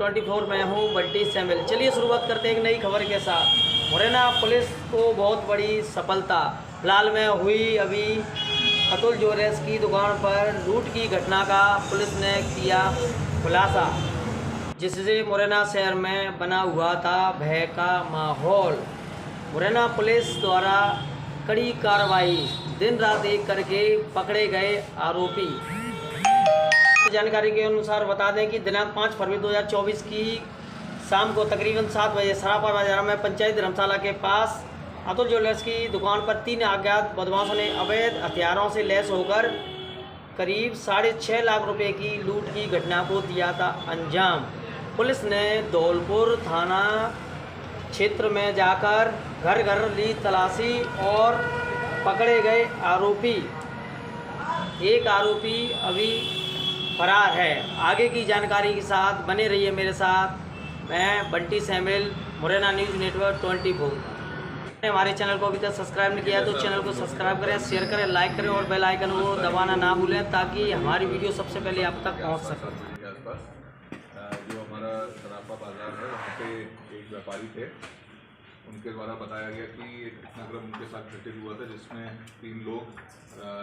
24 में हूँ बंटी सैमुअल। चलिए शुरुआत करते हैं एक नई खबर के साथ। मुरैना पुलिस को बहुत बड़ी सफलता। फिलहाल में हुई अभी अतुल ज्वेलर्स की दुकान पर लूट की घटना का पुलिस ने किया खुलासा, जिससे मुरैना शहर में बना हुआ था भय का माहौल। मुरैना पुलिस द्वारा कड़ी कार्रवाई, दिन रात एक करके पकड़े गए आरोपी। जानकारी के अनुसार बता दें कि दिनांक 5 फरवरी 2024 की शाम को तकरीबन 7 बजे सराफा बाजार में पंचायत धर्मशाला के पास अतुल ज्वेलर्स की दुकान पर 3 अज्ञात बदमाशों ने अवैध हथियारों से लैस होकर करीब 6.5 लाख रुपए की लूट की घटना को दिया था अंजाम। पुलिस ने धौलपुर थाना क्षेत्र में जाकर घर घर ली तलाशी और पकड़े गए आरोपी। एक आरोपी अभी फरार है। आगे की जानकारी के साथ बने रहिए मेरे साथ। मैं Bunty Samuel, Morena news network 24। हमारे चैनल को अभी तक सब्सक्राइब नहीं किया तो चैनल को सब्सक्राइब करें, शेयर करें, लाइक करें और बेल आइकन को दबाना ना भूलें ताकि हमारी वीडियो सबसे पहले आप तक पहुंच सके। जो हमारा सराफा बाजार है वहाँ पे एक व्यापारी थे, उनके द्वारा बताया गया कि एक घटनाक्रम उनके साथ घटित हुआ था जिसमें 3 लोग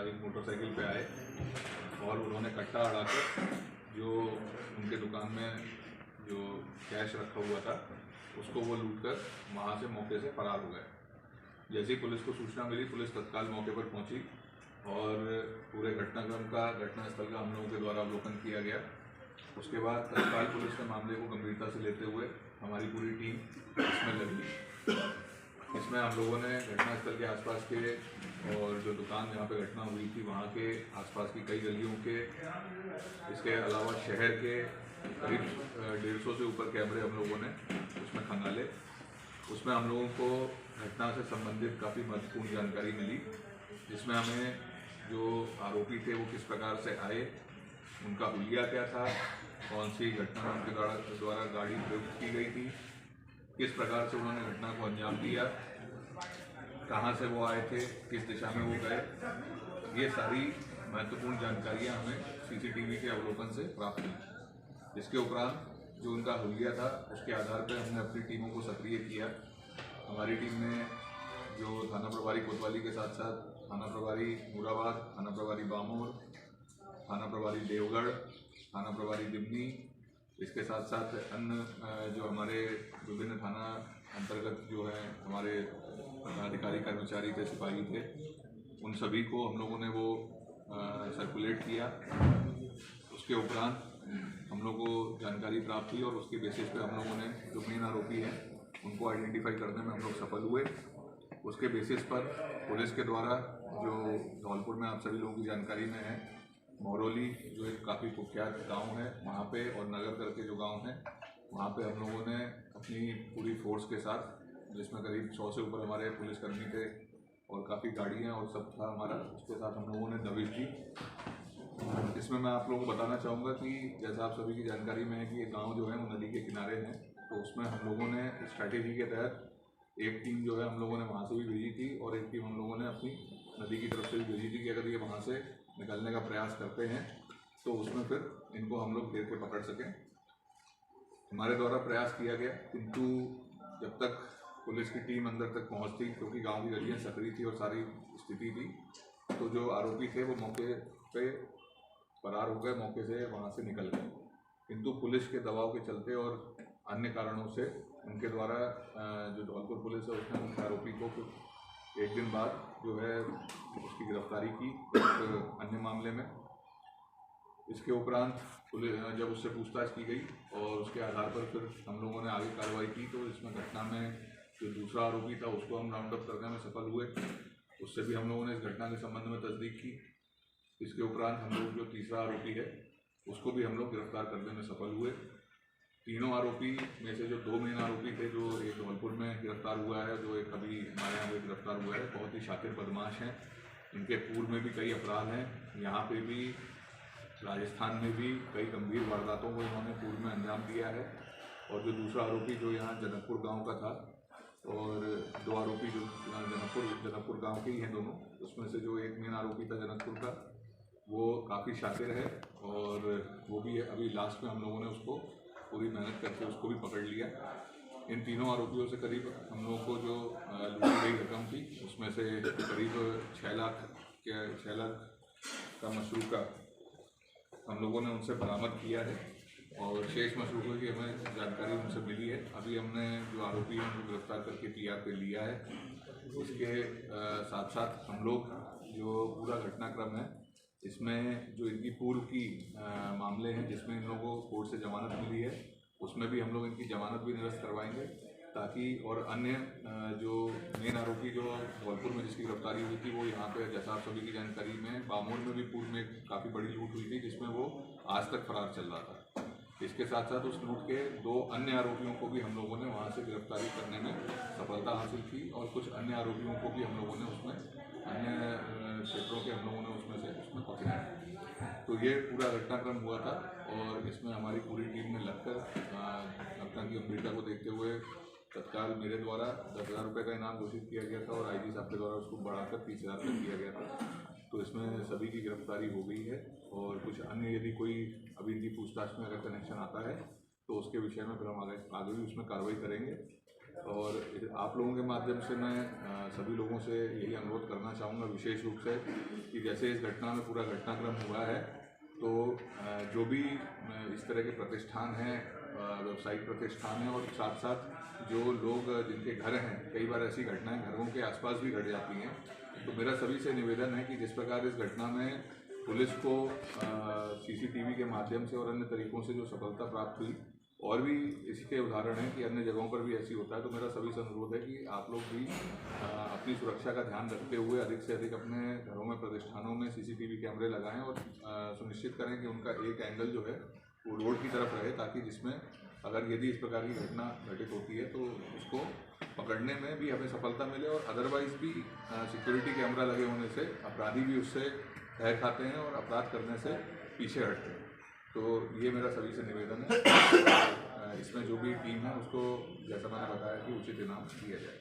एक मोटरसाइकिल पे आए और उन्होंने कट्टा अड़ाकर जो उनके दुकान में जो कैश रखा हुआ था उसको वो लूटकर वहाँ से मौके से फरार हो गए। जैसे ही पुलिस को सूचना मिली, पुलिस तत्काल मौके पर पहुंची और पूरे घटनाक्रम का, घटनास्थल का हम लोगों के द्वारा अवलोकन किया गया। उसके बाद तत्काल पुलिस ने मामले को गंभीरता से लेते हुए हमारी पूरी टीम इसमें लगी। इसमें हम लोगों ने घटनास्थल के आसपास के और जो दुकान जहाँ पे घटना हुई थी वहाँ के आसपास की कई गलियों के, इसके अलावा शहर के करीब 150 से ऊपर कैमरे हम लोगों ने उसमें खंगाले। उसमें हम लोगों को घटना से संबंधित काफ़ी महत्वपूर्ण जानकारी मिली, जिसमें हमें जो आरोपी थे वो किस प्रकार से आए, उनका हुलिया क्या था, कौन सी घटना उनके द्वारा गाड़ी प्रयुक्त की गई थी, किस प्रकार से उन्होंने घटना को अंजाम दिया, कहाँ से वो आए थे, किस दिशा में वो गए, ये सारी महत्वपूर्ण जानकारियाँ हमें सीसीटीवी के अवलोकन से प्राप्त हुई। इसके उपरांत जो उनका हुलिया था उसके आधार पर हमने अपनी टीमों को सक्रिय किया। हमारी टीम ने जो थाना प्रभारी कोतवाली के साथ साथ थाना प्रभारी मुराबाद, थाना प्रभारी बामोर, थाना प्रभारी देवगढ़, थाना प्रभारी दिमनी, इसके साथ साथ अन्य जो हमारे विभिन्न थाना अंतर्गत जो है हमारे अधिकारी कर्मचारी थे, सिपाही थे, उन सभी को हम लोगों ने वो सर्कुलेट किया। उसके उपरांत हम लोगों को जानकारी प्राप्त हुई और उसके बेसिस पे हम लोगों ने जो मेन आरोपी हैं उनको आइडेंटिफाई करने में हम लोग सफल हुए। उसके बेसिस पर पुलिस के द्वारा जो धौलपुर में आप सभी लोगों की जानकारी में है, मोरौली जो एक काफ़ी कुख्यात गांव है, वहाँ पे और नगर करके जो गांव है वहाँ पे हम लोगों ने अपनी पूरी फोर्स के साथ, जिसमें करीब 100 से ऊपर हमारे पुलिसकर्मी थे और काफ़ी गाड़ियाँ और सब था हमारा, उसके साथ हम लोगों ने दबिश दी। इसमें मैं आप लोगों को बताना चाहूँगा कि जैसा आप सभी की जानकारी में है कि ये गाँव जो है वो नदी के किनारे हैं, तो उसमें हम लोगों ने स्ट्रैटेजी के तहत एक टीम जो है हम लोगों ने वहाँ से भी भेजी थी और एक टीम हम लोगों ने अपनी नदी की तरफ से भी भेजी थी कि अगर ये वहाँ से निकलने का प्रयास करते हैं तो उसमें फिर इनको हम लोग घेर के पकड़ सकें। हमारे द्वारा प्रयास किया गया, किंतु जब तक पुलिस की टीम अंदर तक पहुँचती, क्योंकि गाँव की गलियाँ सक्रिय थी और सारी स्थिति थी, तो जो आरोपी थे वो मौके पे फरार हो गए, मौके से वहाँ से निकल गए। किंतु पुलिस के दबाव के चलते और अन्य कारणों से उनके द्वारा जो धौलपुर पुलिस है उसने उन आरोपी को फिर एक दिन बाद जो है उसकी गिरफ्तारी की एक अन्य मामले में। इसके उपरांत पुलिस जब उससे पूछताछ की गई और उसके आधार पर फिर हम लोगों ने आगे कार्रवाई की, तो इसमें घटना में जो दूसरा आरोपी था उसको हम राउंड अप करने में सफल हुए। उससे भी हम लोगों ने इस घटना के संबंध में तस्दीक की। इसके उपरांत हम लोग जो तीसरा आरोपी है उसको भी हम लोग गिरफ्तार करने में सफल हुए। तीनों आरोपी में से जो 2 मेन आरोपी थे, जो एक धौलपुर में गिरफ्तार हुआ है, जो एक अभी हमारे यहाँ पे गिरफ्तार हुआ है, बहुत ही शातिर बदमाश हैं। इनके पूर्व में भी कई अपराध हैं, यहाँ पे भी राजस्थान में भी कई गंभीर वारदातों को इन्होंने पूर्व में अंजाम दिया है। और जो दूसरा आरोपी जो यहाँ जनकपुर गाँव का था और 2 आरोपी जो जनकपुर गाँव के ही हैं दोनों, उसमें से जो एक मेन आरोपी था जनकपुर का, वो काफ़ी शातिर है और वो भी अभी लास्ट में हम लोगों ने उसको पूरी मेहनत करके उसको भी पकड़ लिया। इन तीनों आरोपियों से करीब हम लोगों को जो लूटी गई रकम थी उसमें से करीब 6 लाख का मशरूका हम लोगों ने उनसे बरामद किया है और शेष मशरूकों की हमें जानकारी उनसे मिली है। अभी हमने जो आरोपी हैं उनको गिरफ्तार करके पीआर पे लिया है। इसके साथ साथ हम लोग जो पूरा घटनाक्रम है इसमें जो इनकी पूर्व की मामले हैं जिसमें इन लोगों को कोर्ट से जमानत मिली है उसमें भी हम लोग इनकी जमानत भी निरस्त करवाएंगे ताकि और अन्य जो मेन आरोपी जो धौलपुर में जिसकी गिरफ्तारी हुई थी वो यहाँ पे जैसा आप सभी की जानकारी में बामोर में भी पूर्व में काफ़ी बड़ी लूट हुई थी जिसमें वो आज तक फरार चल रहा था। इसके साथ साथ उस लूट के 2 अन्य आरोपियों को भी हम लोगों ने वहाँ से गिरफ्तारी करने में सफलता हासिल की और कुछ अन्य आरोपियों को भी हम लोगों ने उसमें अन्य क्षेत्रों के हम लोगों ने उसमें पकड़ा। तो ये पूरा घटनाक्रम हुआ था और इसमें हमारी पूरी टीम ने लगकर घटना की गंभीरता को देखते हुए तत्काल मेरे द्वारा 10,000 रुपये का इनाम घोषित किया गया था और आईजी साहब के द्वारा उसको बढ़ाकर 30,000 तक किया गया था। तो इसमें सभी की गिरफ्तारी हो गई है और कुछ अन्य यदि कोई अभी इनकी पूछताछ में अगर कनेक्शन आता है तो उसके विषय में फिर हम आगे भी उसमें कार्रवाई करेंगे। और आप लोगों के माध्यम से मैं सभी लोगों से यही अनुरोध करना चाहूँगा विशेष रूप से कि जैसे इस घटना में पूरा घटनाक्रम हुआ है तो जो भी इस तरह के प्रतिष्ठान हैं व्यावसायिक प्रतिष्ठान हैं और साथ साथ जो लोग जिनके घर हैं कई बार ऐसी घटनाएं घरों के आसपास भी घट जाती हैं। तो मेरा सभी से निवेदन है कि जिस प्रकार इस घटना में पुलिस को सीसीटीवी के माध्यम से और अन्य तरीकों से जो सफलता प्राप्त हुई और भी इसके उदाहरण हैं कि अन्य जगहों पर भी ऐसी होता है। तो मेरा सभी से अनुरोध है कि आप लोग भी अपनी सुरक्षा का ध्यान रखते हुए अधिक से अधिक अपने घरों में प्रतिष्ठानों में सीसीटीवी कैमरे लगाएं और सुनिश्चित करें कि उनका एक एंगल जो है वो रोड की तरफ रहे ताकि जिसमें अगर यदि इस प्रकार की घटना घटित होती है तो उसको पकड़ने में भी हमें सफलता मिले और अदरवाइज भी सिक्योरिटी कैमरा लगे होने से अपराधी भी उससे खैर खाते हैं और अपराध करने से पीछे हटते हैं। तो ये मेरा सभी से निवेदन है। इसमें जो भी टीम है उसको जैसा मैंने बताया कि उचित इनाम दिया जाए।